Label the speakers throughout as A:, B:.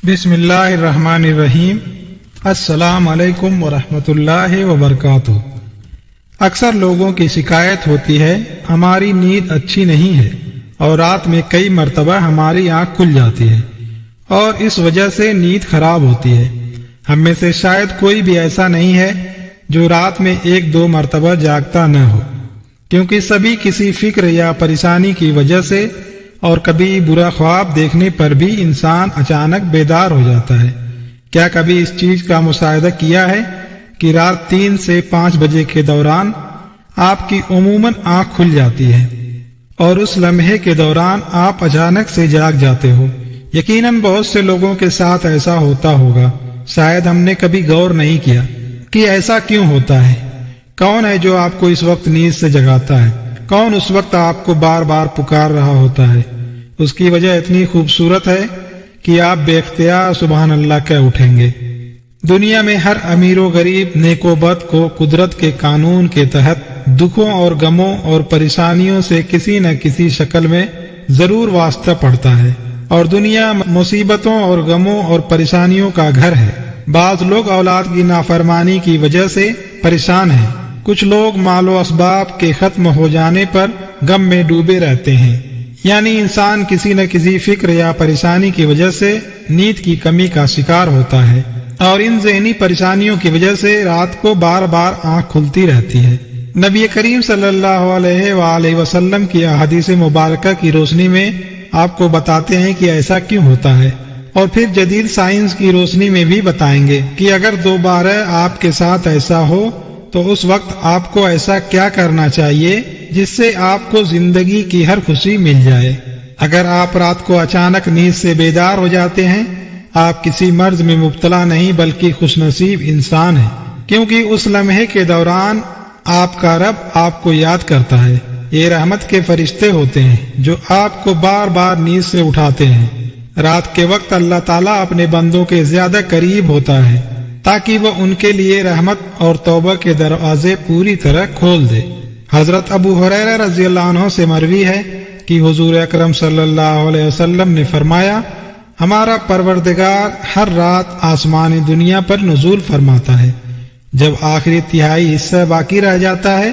A: بسم اللہ الرحمن الرحیم۔ السلام علیکم ورحمۃ اللہ وبرکاتہ۔ اکثر لوگوں کی شکایت ہوتی ہے ہماری نیند اچھی نہیں ہے اور رات میں کئی مرتبہ ہماری آنکھ کھل جاتی ہے اور اس وجہ سے نیند خراب ہوتی ہے۔ ہم میں سے شاید کوئی بھی ایسا نہیں ہے جو رات میں ایک دو مرتبہ جاگتا نہ ہو، کیونکہ سبھی کسی فکر یا پریشانی کی وجہ سے اور کبھی برا خواب دیکھنے پر بھی انسان اچانک بیدار ہو جاتا ہے۔ کیا کبھی اس چیز کا مشاہدہ کیا ہے کہ رات 3 سے 5 بجے کے دوران آپ کی عموماً آنکھ کھل جاتی ہے اور اس لمحے کے دوران آپ اچانک سے جاگ جاتے ہو؟ یقیناً بہت سے لوگوں کے ساتھ ایسا ہوتا ہوگا، شاید ہم نے کبھی غور نہیں کیا کہ ایسا کیوں ہوتا ہے۔ کون ہے جو آپ کو اس وقت نیند سے جگاتا ہے؟ کون اس وقت آپ کو بار بار پکار رہا ہوتا ہے؟ اس کی وجہ اتنی خوبصورت ہے کہ آپ بے اختیار سبحان اللہ کہہ اٹھیں گے۔ دنیا میں ہر امیر و غریب، نیک و بد کو قدرت کے قانون کے تحت دکھوں اور غموں اور پریشانیوں سے کسی نہ کسی شکل میں ضرور واسطہ پڑتا ہے، اور دنیا مصیبتوں اور غموں اور پریشانیوں کا گھر ہے۔ بعض لوگ اولاد کی نافرمانی کی وجہ سے پریشان ہیں، کچھ لوگ مال و اسباب کے ختم ہو جانے پر غم میں ڈوبے رہتے ہیں۔ یعنی انسان کسی نہ کسی فکر یا پریشانی کی وجہ سے نیند کی کمی کا شکار ہوتا ہے، اور ان ذہنی پریشانیوں کی وجہ سے رات کو بار بار آنکھ کھلتی رہتی ہے۔ نبی کریم صلی اللہ علیہ وآلہ وسلم کی احادیث مبارکہ کی روشنی میں آپ کو بتاتے ہیں کہ ایسا کیوں ہوتا ہے، اور پھر جدید سائنس کی روشنی میں بھی بتائیں گے کہ اگر دوبارہ آپ کے ساتھ ایسا ہو تو اس وقت آپ کو ایسا کیا کرنا چاہیے جس سے آپ کو زندگی کی ہر خوشی مل جائے۔ اگر آپ رات کو اچانک نیند سے بیدار ہو جاتے ہیں، آپ کسی مرض میں مبتلا نہیں بلکہ خوش نصیب انسان ہیں، کیونکہ اس لمحے کے دوران آپ کا رب آپ کو یاد کرتا ہے۔ یہ رحمت کے فرشتے ہوتے ہیں جو آپ کو بار بار نیند سے اٹھاتے ہیں۔ رات کے وقت اللہ تعالیٰ اپنے بندوں کے زیادہ قریب ہوتا ہے تاکہ وہ ان کے لیے رحمت اور توبہ کے دروازے پوری طرح کھول دے۔ حضرت ابو ہریرہ رضی اللہ عنہ سے مروی ہے کہ حضور اکرم صلی اللہ علیہ وسلم نے فرمایا، ہمارا پروردگار ہر رات آسمانی دنیا پر نزول فرماتا ہے۔ جب آخری تہائی حصہ باقی رہ جاتا ہے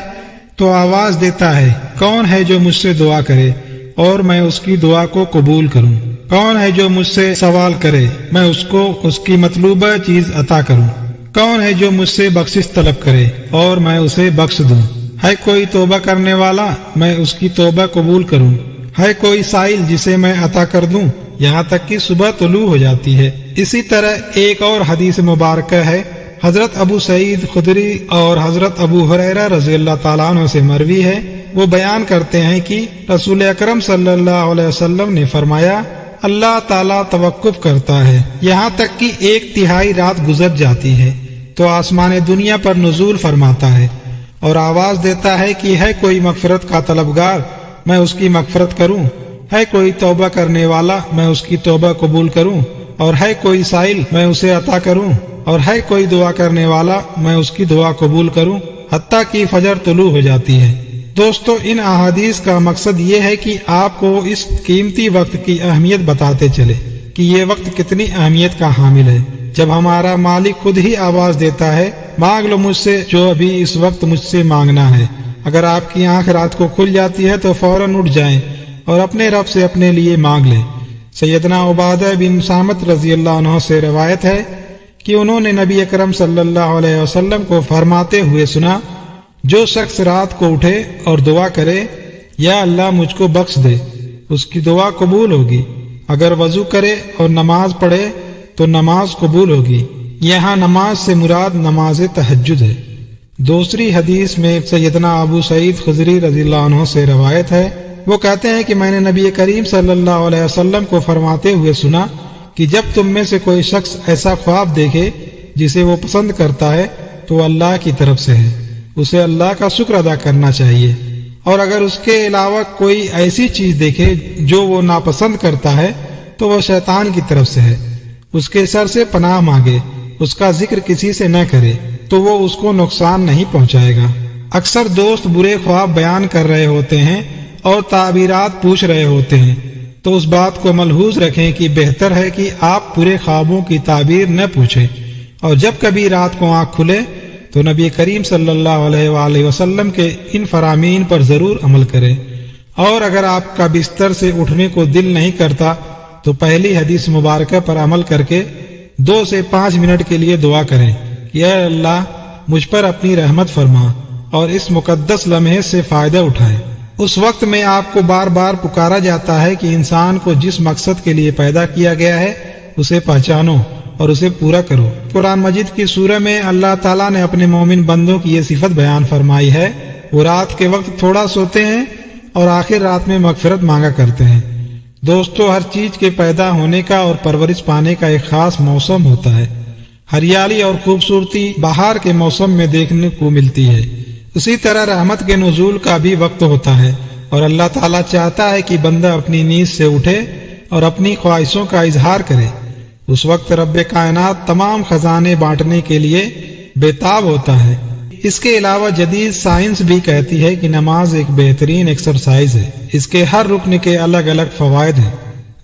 A: تو آواز دیتا ہے، کون ہے جو مجھ سے دعا کرے اور میں اس کی دعا کو قبول کروں؟ کون ہے جو مجھ سے سوال کرے، میں اس کو اس کی مطلوبہ چیز عطا کروں؟ کون ہے جو مجھ سے بخشش طلب کرے اور میں اسے بخش دوں؟ ہے کوئی توبہ کرنے والا، میں اس کی توبہ قبول کروں؟ ہے کوئی سائل جسے میں عطا کر دوں، یہاں تک کہ صبح طلوع ہو جاتی ہے۔ اسی طرح ایک اور حدیث مبارکہ ہے، حضرت ابو سعید خدری اور حضرت ابو ہریرہ رضی اللہ تعالیٰ عنہ سے مروی ہے، وہ بیان کرتے ہیں کہ رسول اکرم صلی اللہ علیہ وسلم نے فرمایا، اللہ تعالیٰ توقف کرتا ہے یہاں تک کہ 1/3 رات گزر جاتی ہے تو آسمان دنیا پر نزول فرماتا ہے اور آواز دیتا ہے کہ ہے کوئی مغفرت کا طلبگار، میں اس کی مغفرت کروں؟ ہے کوئی توبہ کرنے والا، میں اس کی توبہ قبول کروں؟ اور ہے کوئی سائل، میں اسے عطا کروں؟ اور ہے کوئی دعا کرنے والا، میں اس کی دعا قبول کروں؟ حتیٰ کہ فجر طلوع ہو جاتی ہے۔ دوستو، ان احادیث کا مقصد یہ ہے کہ آپ کو اس قیمتی وقت کی اہمیت بتاتے چلے کہ یہ وقت کتنی اہمیت کا حامل ہے۔ جب ہمارا مالک خود ہی آواز دیتا ہے، مانگ لو مجھ سے جو ابھی اس وقت مجھ سے مانگنا ہے۔ اگر آپ کی آنکھ رات کو کھل جاتی ہے تو فوراً اٹھ جائیں اور اپنے رب سے اپنے لیے مانگ لیں۔ سیدنا عبادہ بن صامت رضی اللہ عنہ سے روایت ہے کہ انہوں نے نبی اکرم صلی اللہ علیہ وسلم کو فرماتے ہوئے سنا، جو شخص رات کو اٹھے اور دعا کرے، یا اللہ مجھ کو بخش دے، اس کی دعا قبول ہوگی۔ اگر وضو کرے اور نماز پڑھے تو نماز قبول ہوگی۔ یہاں نماز سے مراد نماز تہجد ہے۔ دوسری حدیث میں سیدنا ابو سعید خدری رضی اللہ عنہ سے روایت ہے، وہ کہتے ہیں کہ میں نے نبی کریم صلی اللہ علیہ وسلم کو فرماتے ہوئے سنا کہ جب تم میں سے کوئی شخص ایسا خواب دیکھے جسے وہ پسند کرتا ہے تو اللہ کی طرف سے ہے، اسے اللہ کا شکر ادا کرنا چاہیے، اور اگر اس کے علاوہ کوئی ایسی چیز دیکھے جو وہ ناپسند کرتا ہے تو وہ شیطان کی طرف سے ہے، اس کے شر سے پناہ مانگے، اس کا ذکر کسی سے نہ کرے تو وہ اس کو نقصان نہیں پہنچائے گا۔ اکثر دوست برے خواب بیان کر رہے ہوتے ہیں اور تعبیرات پوچھ رہے ہوتے ہیں، تو اس بات کو ملحوظ رکھیں کہ بہتر ہے کہ آپ پورے خوابوں کی تعبیر نہ پوچھیں، اور جب کبھی رات کو آنکھ کھلے تو نبی کریم صلی اللہ علیہ وآلہ وسلم کے ان فرامین پر ضرور عمل کریں، اور اگر آپ کا بستر سے اٹھنے کو دل نہیں کرتا تو پہلی حدیث مبارکہ پر عمل کر کے 2 سے 5 منٹ کے لیے دعا کریں کہ اے اللہ مجھ پر اپنی رحمت فرما اور اس مقدس لمحے سے فائدہ اٹھائے۔ اس وقت میں آپ کو بار بار پکارا جاتا ہے کہ انسان کو جس مقصد کے لیے پیدا کیا گیا ہے اسے پہچانو اور اسے پورا کرو۔ قرآن مجید کی سورہ میں اللہ تعالیٰ نے اپنے مومن بندوں کی یہ صفت بیان فرمائی ہے، وہ رات کے وقت تھوڑا سوتے ہیں اور آخر رات میں مغفرت مانگا کرتے ہیں۔ دوستو، ہر چیز کے پیدا ہونے کا اور پرورش پانے کا ایک خاص موسم ہوتا ہے۔ ہریالی اور خوبصورتی بہار کے موسم میں دیکھنے کو ملتی ہے، اسی طرح رحمت کے نزول کا بھی وقت ہوتا ہے، اور اللہ تعالیٰ چاہتا ہے کہ بندہ اپنی نیند سے اٹھے اور اپنی خواہشوں کا اظہار کرے۔ اس وقت رب کائنات تمام خزانے بانٹنے کے لیے بےتاب ہوتا ہے۔ اس کے علاوہ جدید سائنس بھی کہتی ہے کہ نماز ایک بہترین ایکسرسائز ہے، اس کے ہر رکن کے الگ الگ فوائد ہیں۔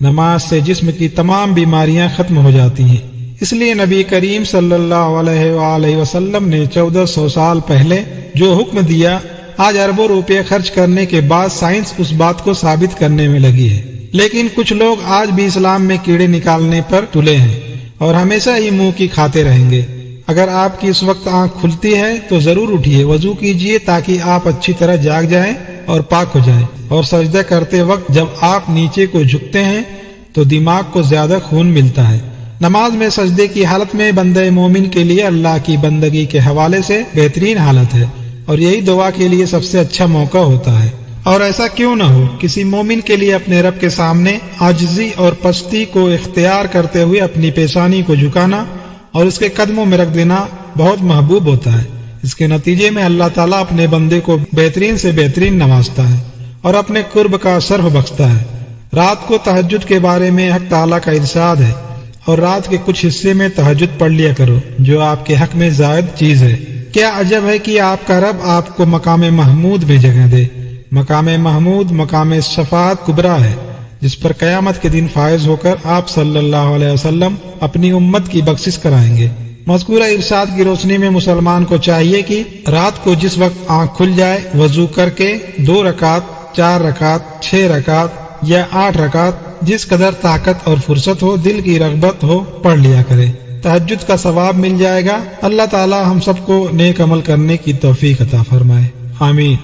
A: نماز سے جسم کی تمام بیماریاں ختم ہو جاتی ہیں، اس لیے نبی کریم صلی اللہ علیہ وآلہ وسلم نے 1400 سال پہلے جو حکم دیا، آج اربوں روپے خرچ کرنے کے بعد سائنس اس بات کو ثابت کرنے میں لگی ہے۔ لیکن کچھ لوگ آج بھی اسلام میں کیڑے نکالنے پر تلے ہیں اور ہمیشہ ہی منہ کی کھاتے رہیں گے۔ اگر آپ کی اس وقت آنکھ کھلتی ہے تو ضرور اٹھیے، وضو کیجئے تاکہ آپ اچھی طرح جاگ جائیں اور پاک ہو جائیں، اور سجدہ کرتے وقت جب آپ نیچے کو جھکتے ہیں تو دماغ کو زیادہ خون ملتا ہے۔ نماز میں سجدے کی حالت میں بندہ مومن کے لیے اللہ کی بندگی کے حوالے سے بہترین حالت ہے، اور یہی دعا کے لیے سب سے اچھا موقع ہوتا ہے۔ اور ایسا کیوں نہ ہو، کسی مومن کے لیے اپنے رب کے سامنے عاجزی اور پستی کو اختیار کرتے ہوئے اپنی پیشانی کو جھکانا اور اس کے قدموں میں رکھ دینا بہت محبوب ہوتا ہے۔ اس کے نتیجے میں اللہ تعالیٰ اپنے بندے کو بہترین سے بہترین نوازتا ہے اور اپنے قرب کا صرف بخشتا ہے۔ رات کو تہجد کے بارے میں حق تعالیٰ کا ارشاد ہے، اور رات کے کچھ حصے میں تہجد پڑھ لیا کرو جو آپ کے حق میں زائد چیز ہے۔ کیا عجب ہے کہ آپ کا رب آپ کو مقام محمود میں جگہ دے۔ مقام محمود مقام شفاعت کبریٰ ہے، جس پر قیامت کے دن فائز ہو کر آپ صلی اللہ علیہ وسلم اپنی امت کی بخشش کرائیں گے۔ مذکورہ ارشاد کی روشنی میں مسلمان کو چاہیے کہ رات کو جس وقت آنکھ کھل جائے وضو کر کے 2 رکعت، 4 رکعت، 6 رکعت یا 8 رکعت، جس قدر طاقت اور فرصت ہو، دل کی رغبت ہو، پڑھ لیا کرے۔ تہجد کا ثواب مل جائے گا۔ اللہ تعالی ہم سب کو نیک عمل کرنے کی توفیق عطا فرمائے، آمین۔